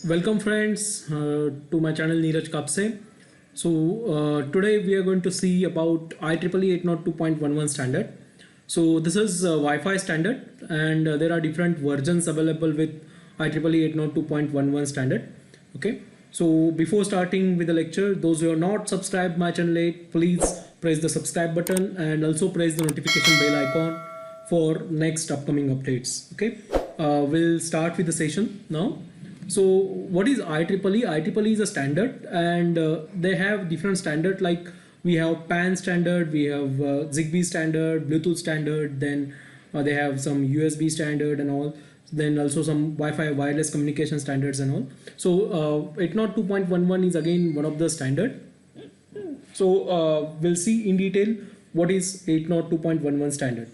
Welcome friends to my channel Neeraj Kapse. Today we are going to see about IEEE 802.11 standard. So this is Wi-Fi standard and there are different versions available with IEEE 802.11 standard. Okay. So before starting with the lecture, those who are not subscribed my channel yet, please press the subscribe button and also press the notification bell icon for next upcoming updates. Okay. We'll start with the session now. So what is IEEE? IEEE is a standard and they have different standard like we have PAN standard, we have Zigbee standard, Bluetooth standard, then they have some USB standard and all, then also some Wi-Fi wireless communication standards and all. So 802.11 is again one of the standard. So we'll see in detail what is 802.11 standard.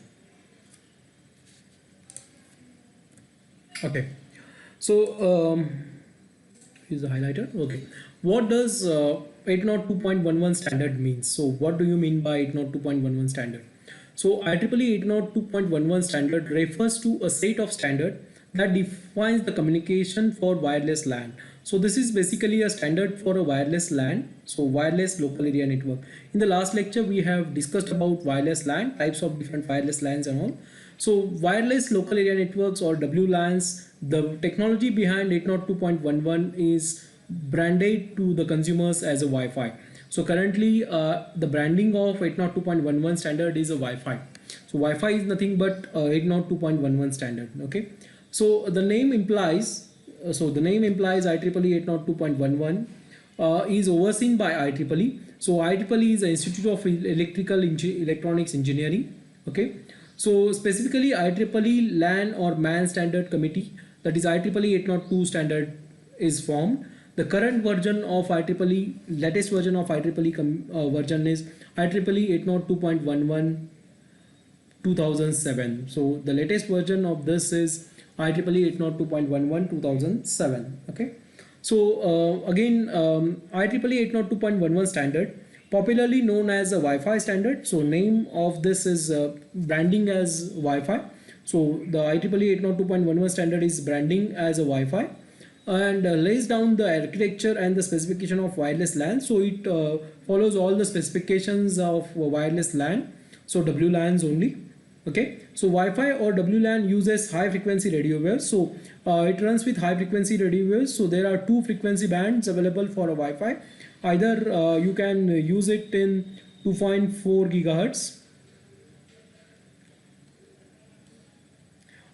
Okay. So here's the highlighter. Okay, what does 802.11 standard means? So what do you mean by 802.11 standard? So IEEE 802.11 standard refers to a set of standard that defines the communication for wireless LAN. So this is basically a standard for a wireless LAN, so wireless local area network. In the last lecture we have discussed about wireless LAN, types of different wireless LANs and all. So wireless local area networks or WLANs, the technology behind 802.11 is branded to the consumers as a Wi-Fi. So currently the branding of 802.11 standard is a Wi-Fi. So Wi-Fi is nothing but 802.11 standard. Okay. So the name implies, IEEE 802.11 is overseen by IEEE. So IEEE is the Institute of Electronics Engineering. Okay. So specifically IEEE LAN or MAN standard committee, that is IEEE 802 standard is formed. The current version of IEEE, latest version of IEEE version is IEEE 802.11 2007. So the latest version of this is IEEE 802.11 2007. Okay. So again IEEE 802.11 standard, popularly known as a Wi-Fi standard. So name of this is branding as Wi-Fi. So the IEEE 802.11 standard is branding as a Wi-Fi and lays down the architecture and the specification of wireless LAN. So it follows all the specifications of wireless LAN, so WLANs only. Okay, so Wi-Fi or WLAN uses high frequency radio waves. So it runs with high frequency radio waves. So there are two frequency bands available for a Wi-Fi. Either you can use it in 2.4 gigahertz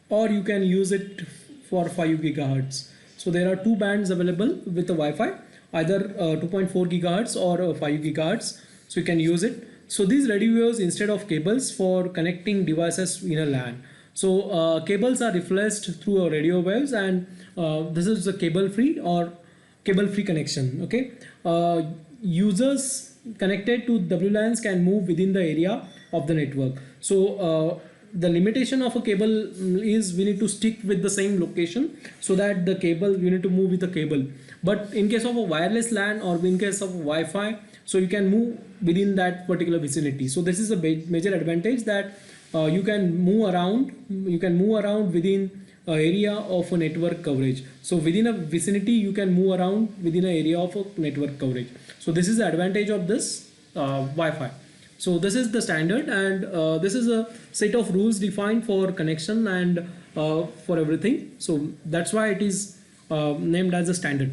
or you can use it for 5 gigahertz. So there are two bands available with the Wi-Fi, either 2.4 gigahertz or 5 gigahertz. So you can use it. So these radio waves instead of cables for connecting devices in a LAN. So cables are replaced through a radio waves, and this is a cable free or cable free connection. Okay, users connected to WLANs can move within the area of the network. So the limitation of a cable is we need to stick with the same location, so that the cable, we need to move with the cable. But in case of a wireless LAN or in case of Wi-Fi, so you can move within that particular vicinity. So this is a major advantage, that you can move around within an area of a network coverage. So within a vicinity you can move around within an area of a network coverage. So this is the advantage of this Wi-Fi. So this is the standard, and this is a set of rules defined for connection and for everything. So that's why it is named as a standard.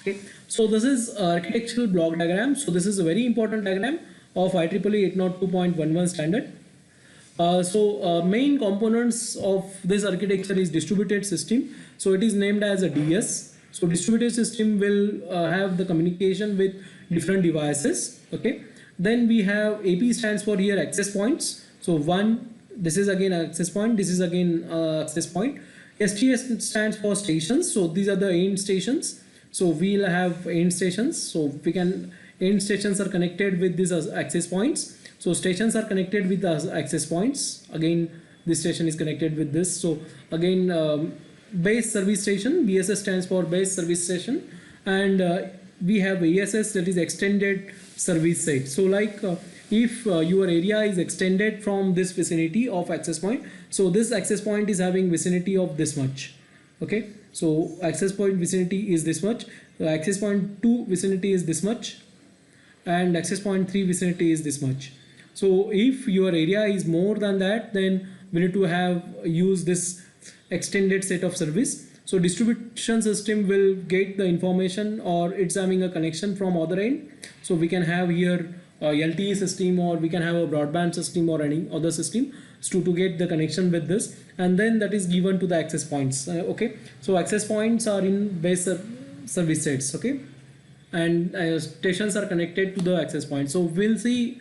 Okay. So this is architectural block diagram. So this is a very important diagram of IEEE 802.11 standard. Main components of this architecture is distributed system. So it is named as a DS. So distributed system will have the communication with different devices. Okay. Then we have AP stands for here access points. So this is again access point, this is again access point. STS stands for stations. So these are the end stations. So we'll have end stations. So end stations are connected with these access points. So stations are connected with the access points. Again, this station is connected with this. So again, base service station, BSS stands for base service station, and we have ESS, that is extended service set. So like if your area is extended from this vicinity of access point, so this access point is having vicinity of this much. Okay, So access point vicinity is this much, access point 2 vicinity is this much, and access point 3 vicinity is this much. So if your area is more than that, then we need to have use this extended set of service. So distribution system will get the information, or it's having a connection from other end. So we can have here a LTE system, or we can have a broadband system, or any other system to get the connection with this, and then that is given to the access points. Okay, so access points are in base service sets. Okay, and stations are connected to the access point. So we'll see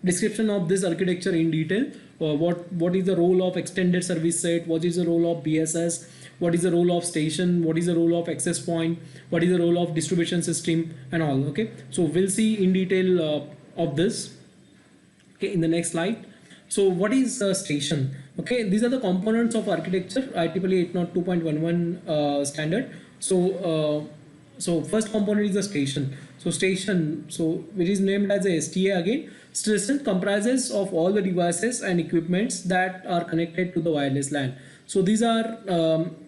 description of this architecture in detail. What is the role of extended service set, what is the role of BSS, what is the role of station, what is the role of access point, what is the role of distribution system, and all. Okay, so we'll see in detail of this, okay, in the next slide. So what is a station? Okay, these are the components of architecture IEEE 802.11 standard. So first component is the station. So station, so it is named as a STA again. Station comprises of all the devices and equipments that are connected to the wireless LAN. So these are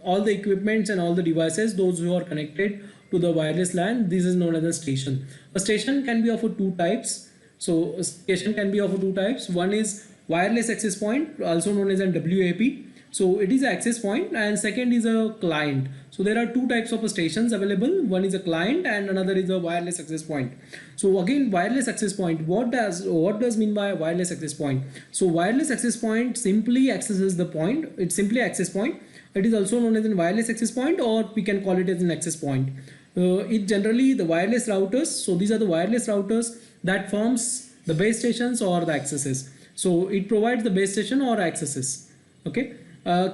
all the equipments and all the devices, those who are connected to the wireless LAN. This is known as a station. A station can be of two types. So a station can be of two types. One is wireless access point, also known as a WAP. So it is an access point, and second is a client. So there are two types of stations available. One is a client and another is a wireless access point. So again, wireless access point, what does mean by wireless access point? So wireless access point simply accesses the point. It's simply access point. It is also known as a wireless access point, or we can call it as an access point. It generally the wireless routers. So these are the wireless routers that forms the base stations or the accesses. So it provides the base station or accesses. Okay.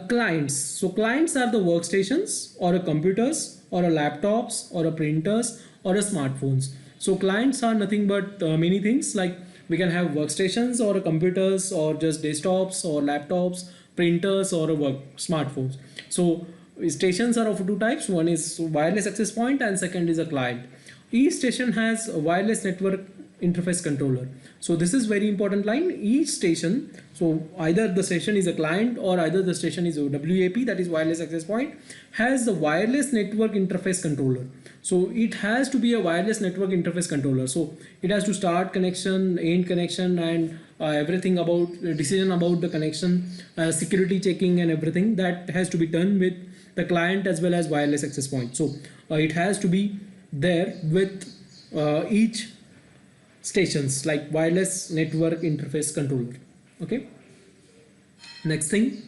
Clients. So clients are the workstations or a computers or a laptops or a printers or a smartphones. So clients are nothing but many things, like we can have workstations or a computers or just desktops or laptops, printers or a smartphones. So stations are of two types. One is wireless access point and second is a client. Each station has a wireless network interface controller. So this is very important line. Each station, so either the station is a client or either the station is a WAP, that is wireless access point, has the wireless network interface controller. So it has to be a wireless network interface controller. So it has to start connection, end connection, and everything about decision about the connection, security checking and everything that has to be done with the client as well as wireless access point. So it has to be there with each stations, like wireless network interface controller. Okay, next thing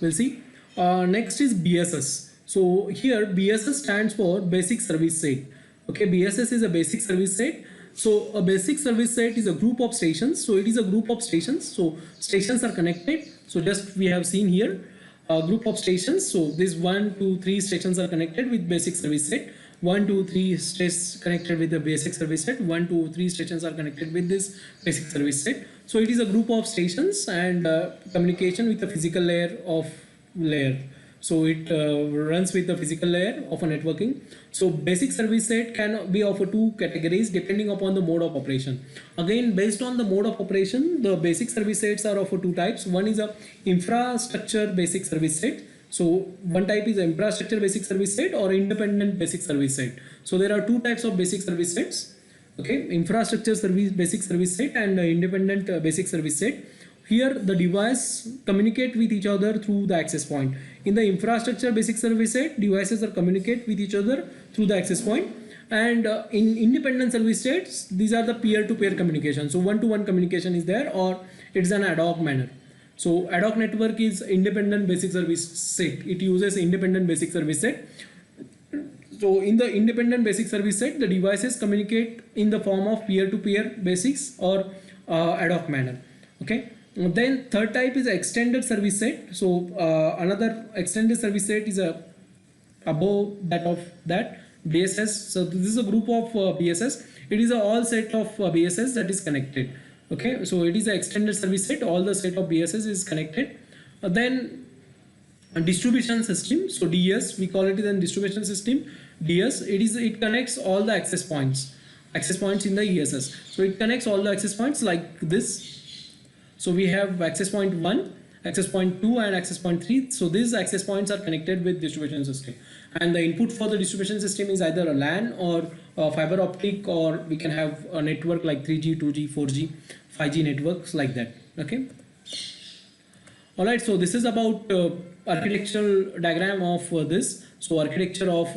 we'll see, next is BSS. So here BSS stands for basic service set. Okay, BSS is a basic service set. So a basic service set is a group of stations. So it is a group of stations. So stations are connected. So just we have seen here a group of stations. So these 1, 2, 3 stations are connected with basic service set. 1, 2, 3 stations connected with the basic service set. 1, 2, 3 stations are connected with this basic service set. So it is a group of stations and communication with the physical layer. So it runs with the physical layer of a networking. So basic service set can be of two categories depending upon the mode of operation. Again, based on the mode of operation, the basic service sets are of two types. One is a infrastructure basic service set. So one type is infrastructure basic service set or independent basic service set. So there are two types of basic service sets. Okay, infrastructure service basic service set and independent basic service set. Here the device communicate with each other through the access point. In the infrastructure basic service set, devices are communicate with each other through the access point. And in independent service sets, these are the peer-to-peer communication. So one-to-one communication is there, or it's an ad hoc manner. So ad hoc network is independent basic service set. It uses independent basic service set. So in the independent basic service set, the devices communicate in the form of peer-to-peer basics or ad hoc manner. Okay. Then third type is extended service set. So another extended service set is above that of that BSS. So this is a group of BSS. It is a all set of BSS that is connected. Okay, so it is an extended service set. All the set of BSS is connected. Then a distribution system. So DS, we call it as a distribution system. DS, it connects all the access points in the ESS. So it connects all the access points like this. So we have access point 1, access point 2 and access point 3. So these access points are connected with distribution system, and the input for the distribution system is either a LAN or a fiber optic, or we can have a network like 3G, 2G, 4G, 5G networks like that. Okay. All right. So this is about architectural diagram of this. So architecture of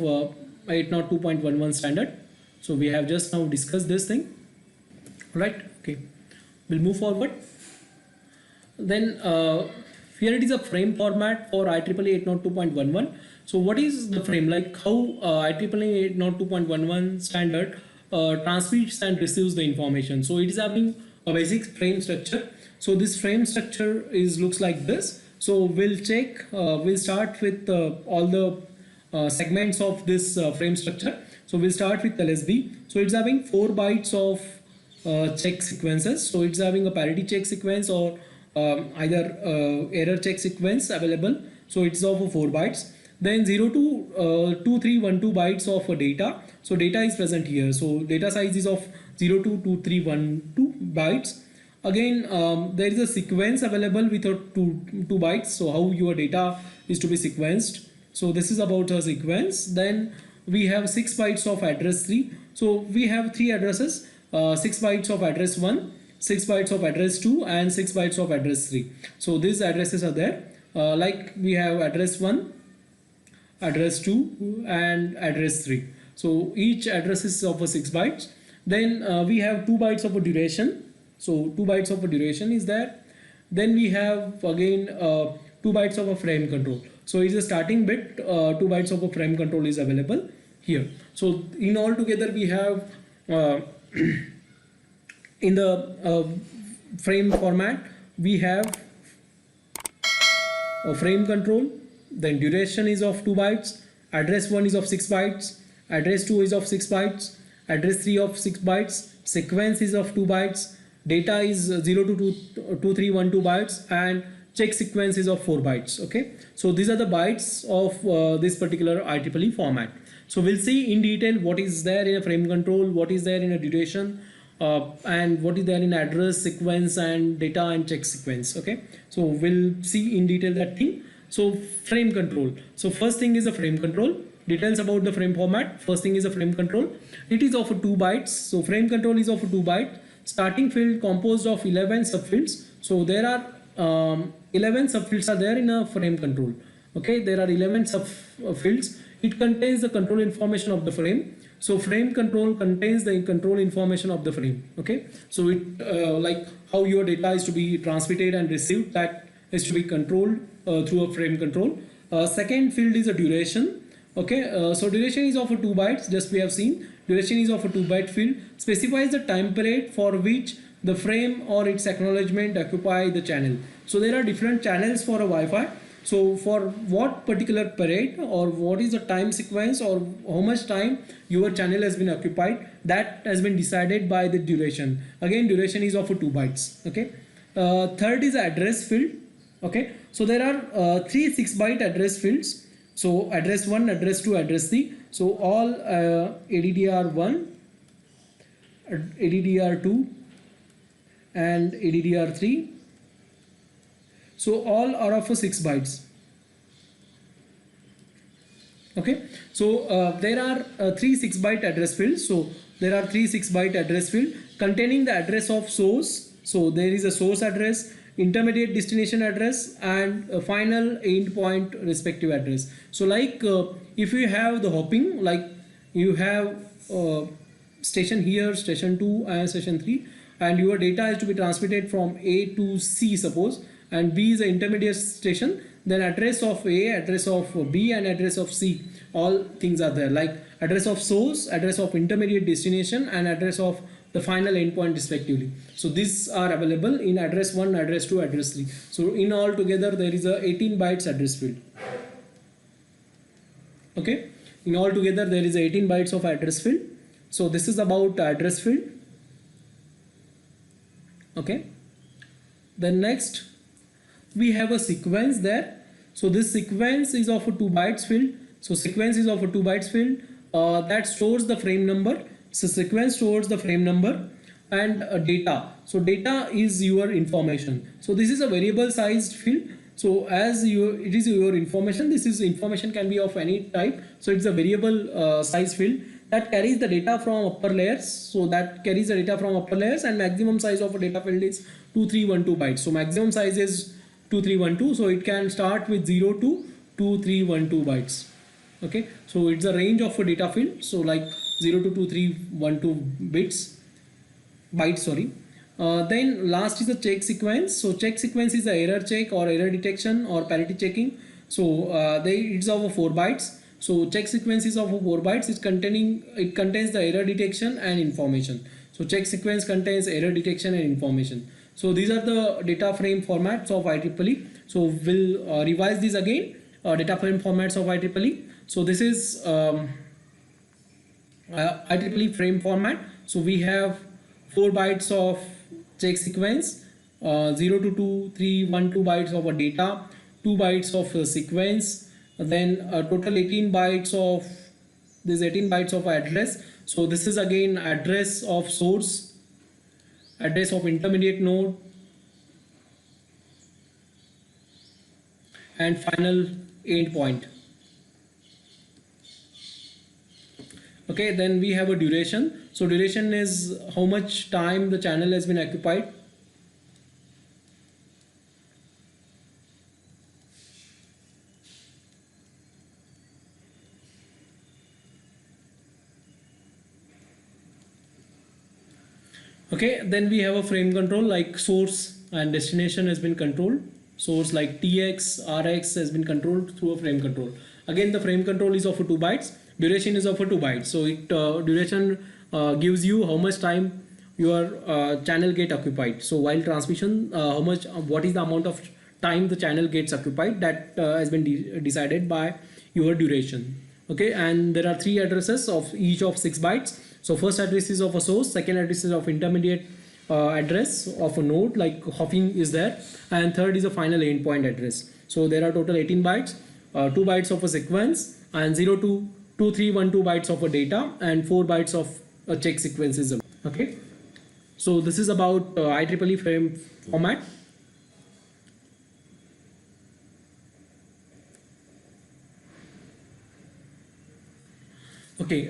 802.11 standard. So we have just now discussed this thing. All right. Okay. We'll move forward. Then here it is a frame format for IEEE 802.11. So what is the frame? Like how IEEE 802.11 standard transmits and receives the information. So it is having a basic frame structure. So this frame structure looks like this. So we'll start with all the segments of this frame structure. So we'll start with LSB. So it's having 4 bytes of check sequences. So it's having a parity check sequence or either error check sequence available. So it's of 4 bytes. Then 0 to 2312 bytes of data. So data is present here. So data size is of 0 to 2312 bytes. Again, there is a sequence available with 2 bytes. So how your data is to be sequenced. So this is about a sequence. Then we have 6 bytes of address 3. So we have 3 addresses, 6 bytes of address 1, 6 bytes of address 2, and 6 bytes of address 3. So these addresses are there. Like we have address 1, address 2, and address 3. So each address is of 6 bytes. Then we have 2 bytes of a duration. So 2 bytes of a duration is there. Then we have again 2 bytes of a frame control. So it's a starting bit, 2 bytes of a frame control is available here. So in all together we have in the frame format we have a frame control, then duration is of 2 bytes, address 1 is of 6 bytes, address 2 is of 6 bytes, address 3 of 6 bytes, sequence is of 2 bytes, data is 0 to 2312 bytes, and check sequence is of 4 bytes. Okay, so these are the bytes of this particular IEEE format. So we'll see in detail what is there in a frame control, what is there in a duration, and what is there in address, sequence, and data and check sequence. Okay, so we'll see in detail that thing. So frame control. So first thing is a frame control. Details about the frame format. First thing is a frame control. It is of 2 bytes. So frame control is of 2 bytes. Starting field composed of 11 subfields. So there are 11 subfields are there in a frame control. Okay, there are 11 subfields. It contains the control information of the frame. So frame control contains the control information of the frame. Okay, so it like how your data is to be transmitted and received, that is to be controlled through a frame control. Second field is a duration. Okay, so duration is of 2 bytes. Just we have seen duration is of a 2 byte field. Specifies the time period for which the frame or its acknowledgement occupy the channel. So there are different channels for a Wi-Fi. So for what particular period or what is the time sequence or how much time your channel has been occupied, that has been decided by the duration. Again, duration is of 2 bytes. Okay. Third is address field. Okay. So there are 3 6-byte address fields. So address 1, address 2, address 3. So all ADDR1, ADDR2 and ADDR3. So all are of 6 bytes. Okay. So there are 3 6-byte address fields. So there are 3 6-byte address field containing the address of source. So there is a source address, intermediate destination address, and a final endpoint respective address. So like if you have the hopping, like you have station here, station 2 and station 3, and your data is to be transmitted from A to C suppose, and B is the intermediate station, then address of A, address of B, and address of C, all things are there, like address of source, address of intermediate destination, and address of the final endpoint respectively. So these are available in address 1, address 2, address 3. So in all together there is a 18 bytes address field. Okay, in all together there is 18 bytes of address field. So this is about address field. Okay, then next we have a sequence there. So this sequence is of a 2 bytes field. So sequence is of a 2 bytes field that stores the frame number. So sequence stores the frame number and data. So data is your information. So this is a variable sized field. So as it is your information, this is information can be of any type. So it's a variable size field that carries the data from upper layers. So that carries the data from upper layers, and maximum size of a data field is 2312 bytes. So maximum size is 2312. So it can start with 0 to 2312 bytes. Okay, so it's a range of a data field. So like 0 to 2312 bytes, sorry. Then last is the check sequence. So check sequence is the error check or error detection or parity checking. So it's of 4 bytes. So check sequence is of 4 bytes. It contains the error detection and information. So check sequence contains error detection and information. So these are the data frame formats of IEEE. So we'll revise these again. Data frame formats of IEEE. So this is IEEE frame format. So we have 4 bytes of check sequence, 0 to 2312 bytes of a data, 2 bytes of a sequence, then a total 18 bytes of this 18 bytes of address. So this is again address of source, address of intermediate node, and final endpoint. Okay, then we have a duration. So duration is how much time the channel has been occupied. Okay, then we have a frame control like source and destination has been controlled. Source like TX, RX has been controlled through a frame control. Again, the frame control is of 2 bytes. Duration is of 2 bytes. So it duration gives you how much time your channel get occupied. So while transmission, what is the amount of time the channel gets occupied, that has been decided by your duration. Okay, and there are 3 addresses of each of 6 bytes. So first address is of a source, second address is of intermediate address of a node like hopping is there, and third is a final endpoint address. So there are total 18 bytes, 2 bytes of a sequence, and 0 to 2312 bytes of a data, and 4 bytes of a check sequences. Okay, so this is about IEEE frame format. Okay,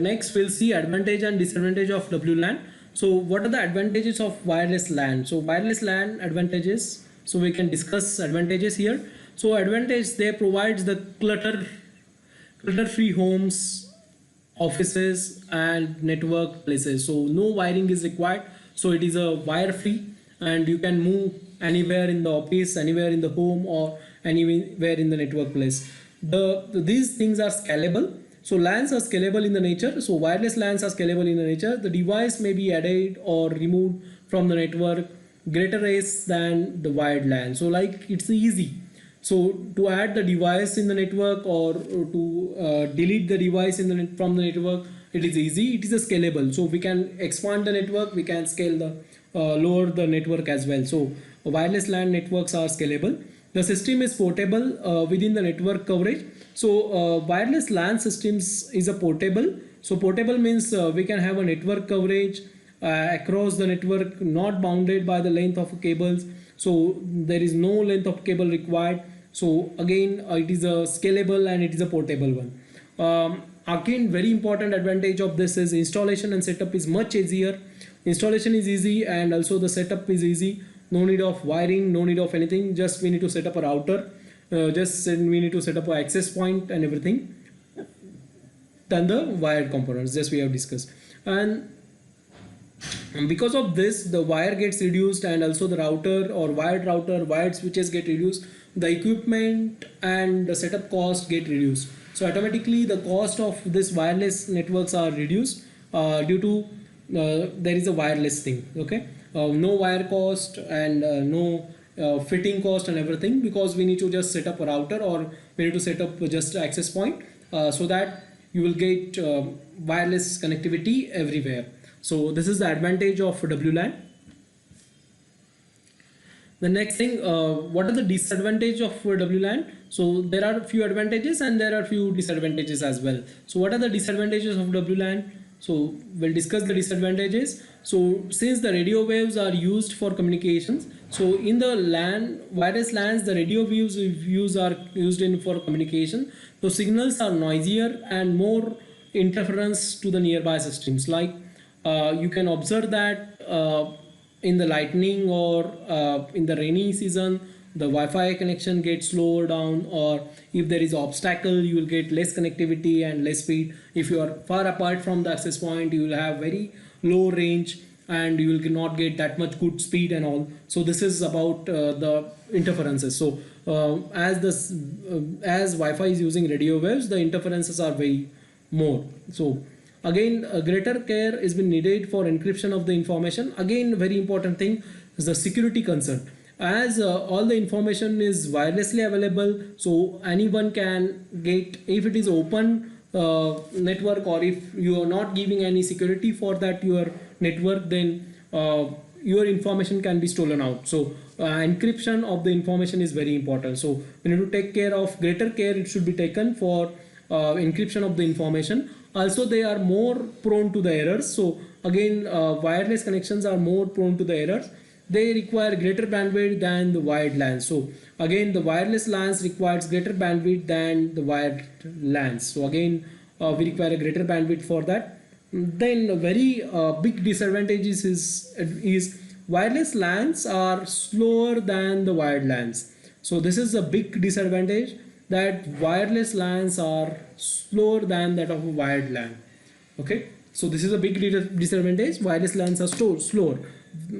next we'll see advantage and disadvantage of WLAN. So what are the advantages of wireless LAN? So wireless LAN advantages, so we can discuss advantages here. So advantage, they provides the clutter-free homes, offices and network places. So no wiring is required. So it is a wire free, and you can move anywhere in the office, anywhere in the home, or anywhere in the network place. These things are scalable. So LANs are scalable in the nature. So wireless LANs are scalable in the nature. The device may be added or removed from the network greater rates than the wired LAN. So like it's easy. So to add the device in the network or to delete the device from the network, it is easy. It is a scalable. So we can expand the network. We can scale the lower the network as well. So wireless LAN networks are scalable. The system is portable within the network coverage. So wireless LAN systems is a portable. So portable means we can have a network coverage across the network, not bounded by the length of cables. So there is no length of cable required. So again, it is a scalable and it is a portable one. Again, very important advantage of this is installation and setup is much easier. Installation is easy and also the setup is easy. No need of wiring, no need of anything. Just we need to set up a router. We need to set up an access point and everything. Then the wired components, just we have discussed. And because of this, the wire gets reduced, and also the router, wired switches get reduced. The equipment and the setup cost get reduced. So automatically the cost of this wireless networks are reduced due to there is a wireless thing. Okay, no wire cost and no fitting cost and everything, because we need to just set up a router or we need to set up just access point so that you will get wireless connectivity everywhere. So this is the advantage of WLAN. The next thing, what are the disadvantage of WLAN? So there are a few advantages and there are a few disadvantages as well. So what are the disadvantages of WLAN? So we'll discuss the disadvantages. So since the radio waves are used for communications, So in the LAN, wireless LANs, the radio waves used are used in for communication. So signals are noisier and more interference to the nearby systems. Like you can observe that in the lightning or in the rainy season, the Wi-Fi connection gets slower down, or if there is obstacle, you will get less connectivity and less speed. If you are far apart from the access point, you will have very low range and you will not get that much good speed and all. So this is about the interferences. So as Wi-Fi is using radio waves, the interferences are very more. So again, greater care is been needed for encryption of the information. Again, very important thing is the security concern. As all the information is wirelessly available, so anyone can get, if it is open network, or if you are not giving any security for that your network, then your information can be stolen out. So encryption of the information is very important. So we need to take care of, greater care it should be taken for encryption of the information. Also they are more prone to the errors. So again, wireless connections are more prone to the errors. They require greater bandwidth than the wired LAN. So again, the wireless LANs requires greater bandwidth than the wired LANs. So again, we require a greater bandwidth for that. Then a very big disadvantages is wireless LANs are slower than the wired LANs. So this is a big disadvantage, that wireless LANs are slower than that of a wired LAN. Okay, so this is a big disadvantage. Wireless LANs are slower,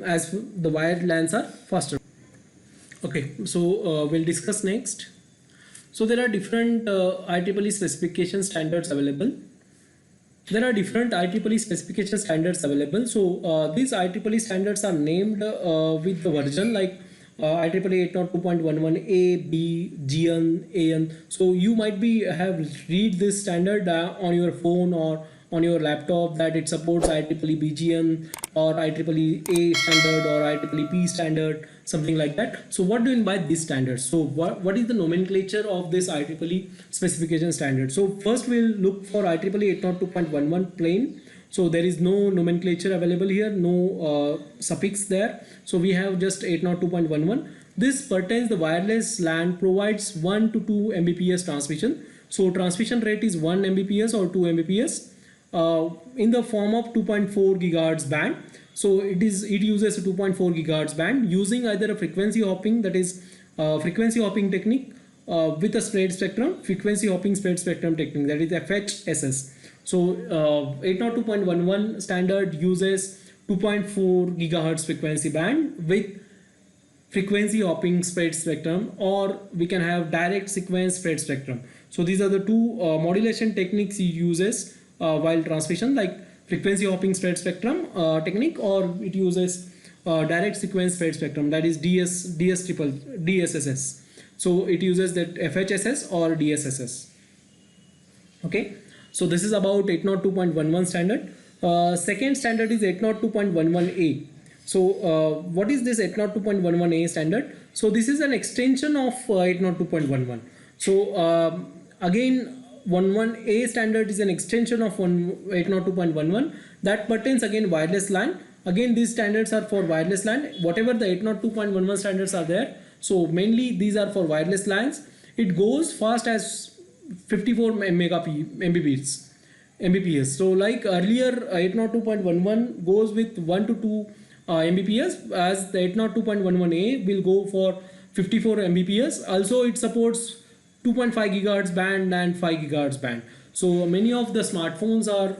as the wired LANs are faster. Okay, so we'll discuss next. So there are different IEEE specification standards available. There are different IEEE specification standards available. So these IEEE standards are named with the version, like IEEE 802.11a, b, gn, an. So you might be have read this standard on your phone or on your laptop, that it supports IEEE BGN or IEEE A standard or IEEE P standard, something like that. So what do you mean by these standards? So what is the nomenclature of this IEEE specification standard? So first we'll look for IEEE 802.11 plain. So there is no nomenclature available here, no suffix there. So we have just 802.11. This pertains the wireless LAN provides 1 to 2 Mbps transmission. So transmission rate is 1 Mbps or 2 Mbps. In the form of 2.4 gigahertz band. So it uses a 2.4 gigahertz band using either a frequency hopping, that is frequency hopping technique with a spread spectrum, frequency hopping spread spectrum technique, that is FHSS. So 802.11 standard uses 2.4 gigahertz frequency band with frequency hopping spread spectrum, or we can have direct sequence spread spectrum. So these are the two modulation techniques he uses while transmission, like frequency hopping spread spectrum technique, or it uses direct sequence spread spectrum, that is DSSS. So it uses that FHSS or DSSS. Okay, so this is about 802.11 standard. Second standard is 802.11a. So what is this 802.11a standard? So this is an extension of 802.11. So again, 11a standard is an extension of 802.11 that pertains again wireless LAN. Again, these standards are for wireless LAN. Whatever the 802.11 standards are there, so mainly these are for wireless LANs. It goes fast as 54 Mbps. So like earlier 802.11 goes with 1 to 2 Mbps, as the 802.11a will go for 54 Mbps. Also it supports 2.5 gigahertz band and 5 gigahertz band. So many of the smartphones are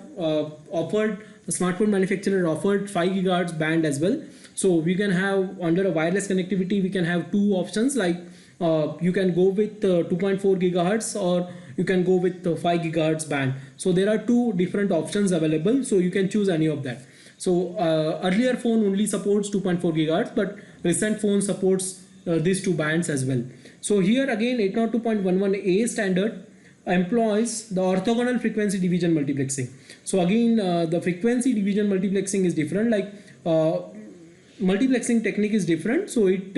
offered, the smartphone manufacturer offered 5 gigahertz band as well. So we can have, under a wireless connectivity, we can have two options, like you can go with 2.4 gigahertz or you can go with 5 gigahertz band. So there are two different options available, so you can choose any of that. So earlier phone only supports 2.4 gigahertz, but recent phone supports these two bands as well. So here again 802.11a standard employs the orthogonal frequency division multiplexing. So again the frequency division multiplexing is different, like multiplexing technique is different. So it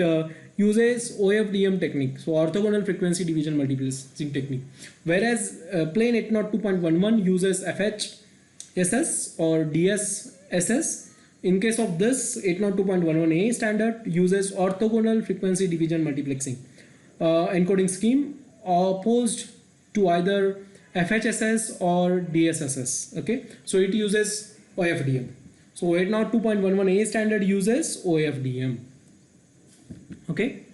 uses OFDM technique, so orthogonal frequency division multiplexing technique, whereas plain 802.11 uses FHSS or DSSS. In case of this, 802.11a standard uses orthogonal frequency division multiplexing encoding scheme opposed to either FHSS or DSSS. Okay, so it uses OFDM. So 802.11a standard uses OFDM. Okay,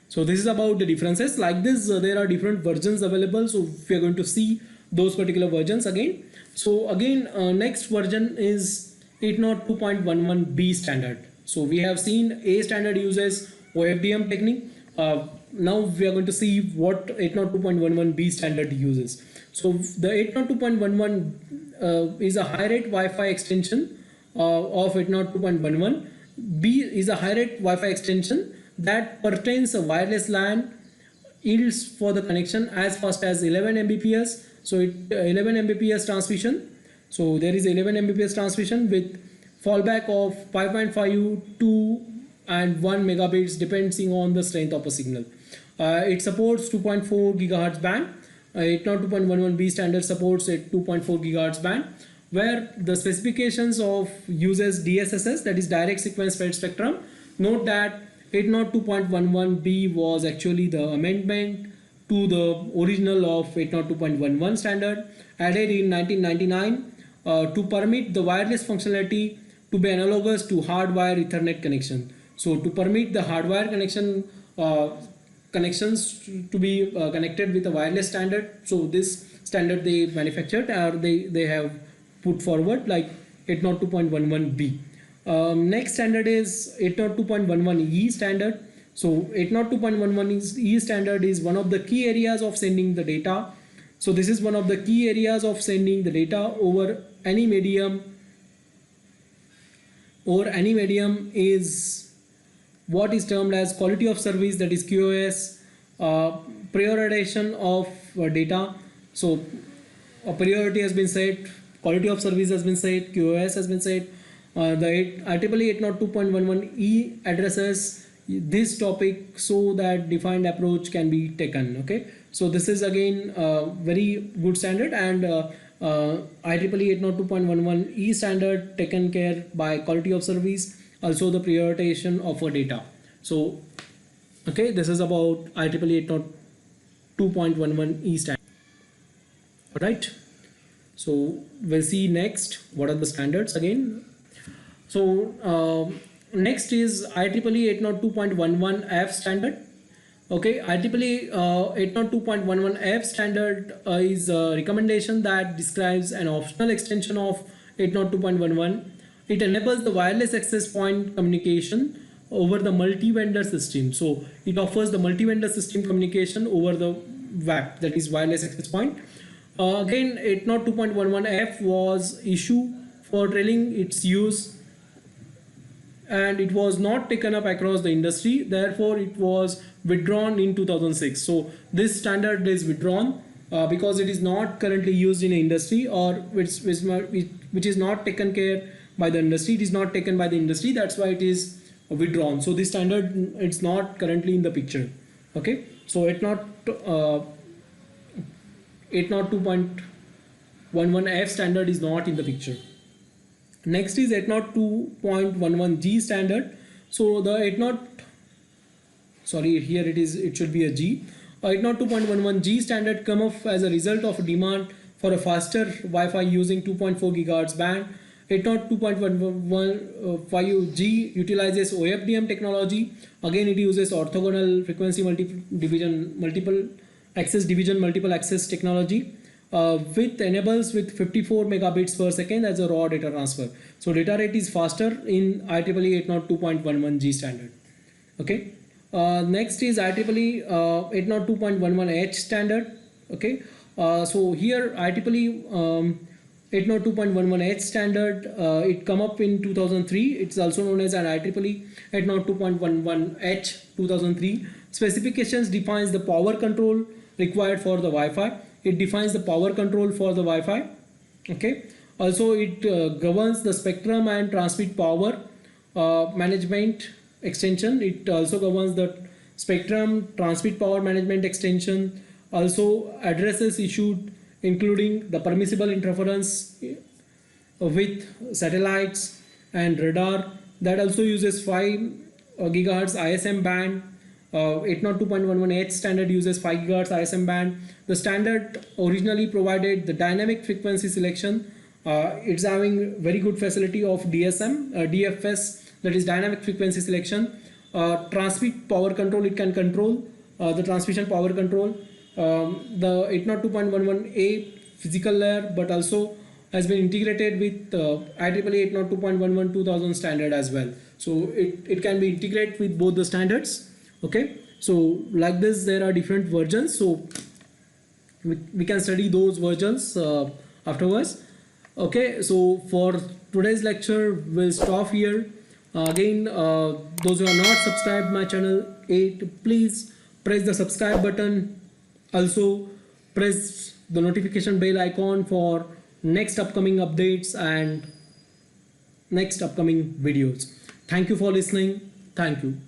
so this is about the differences. Like this, there are different versions available. So we are going to see those particular versions again. So again, next version is 802.11b standard. So we have seen A standard uses OFDM technique. Now we are going to see what 802.11b standard uses. So the 802.11 is a high rate Wi-Fi extension of 802.11. B is a high rate Wi-Fi extension that pertains a wireless LAN, yields for the connection as fast as 11 Mbps. So 11 Mbps transmission. So there is 11 Mbps transmission with fallback of 5.5, 2 and 1 megabits depending on the strength of a signal. It supports 2.4 gigahertz band. 802.11b standard supports a 2.4 gigahertz band, where the specifications of uses DSSS, that is direct sequence spread spectrum. Note that 802.11b was actually the amendment to the original of 802.11 standard added in 1999 to permit the wireless functionality to be analogous to hardwire Ethernet connection. So to permit the hardwire connections to be connected with a wireless standard. So this standard they manufactured or they have put forward like 802.11b. Next standard is 802.11e standard. So 802.11e standard is one of the key areas of sending the data. So this is one of the key areas of sending the data over any medium. Over any medium is what is termed as quality of service, that is QoS, prioritization of data. So a priority has been set, quality of service has been set, QoS has been set. The IEEE 802.11e addresses this topic so that defined approach can be taken. Okay, so this is again a very good standard, and IEEE 802.11e standard taken care by quality of service, also the prioritization of a data. So okay, this is about IEEE 802.11e standard. All right, so we'll see next what are the standards again. So next is IEEE 802.11f standard. Okay, IEEE 802.11f standard is a recommendation that describes an optional extension of 802.11. It enables the wireless access point communication over the multi-vendor system. So it offers the multi-vendor system communication over the WAP, that is wireless access point. Again, 802.11f was issued for trailing its use, and it was not taken up across the industry, therefore it was withdrawn in 2006. So this standard is withdrawn because it is not currently used in the industry, or which is not taken care by the industry. It is not taken by the industry, that's why it is withdrawn. So this standard, it's not currently in the picture. Okay, so 802.11f standard is not in the picture. Next is 802.11g standard. So the it should be a G. 802.11g standard come up as a result of demand for a faster Wi-Fi using 2.4 gigahertz band. 802.11g utilizes OFDM technology. Again, it uses orthogonal frequency multiple access technology. With enables with 54 megabits per second as a raw data transfer. So data rate is faster in IEEE 802.11g standard. Okay. Next is IEEE 802.11h standard. Okay. So here IEEE 802.11h standard, it come up in 2003. It's also known as an IEEE 802.11h 2003. Specifications defines the power control required for the Wi-Fi. It defines the power control for the Wi-Fi. Okay. Also, it governs the spectrum and transmit power management extension. It also governs the spectrum transmit power management extension. Also addresses issued including the permissible interference with satellites and radar that also uses 5 gigahertz ISM band. 802.11h standard uses 5 gigahertz ISM band. The standard originally provided the dynamic frequency selection. It's having very good facility of DSM, DFS, that is dynamic frequency selection. Transmit power control, it can control the transmission power control. The 802.11a physical layer, but also has been integrated with IEEE 802.11 2000 standard as well. So it can be integrated with both the standards. Okay, so like this there are different versions, so we can study those versions afterwards. Okay, so for today's lecture we'll stop here. Again, those who are not subscribed my channel 8, please press the subscribe button. Also press the notification bell icon for next upcoming updates and next upcoming videos. Thank you for listening. Thank you.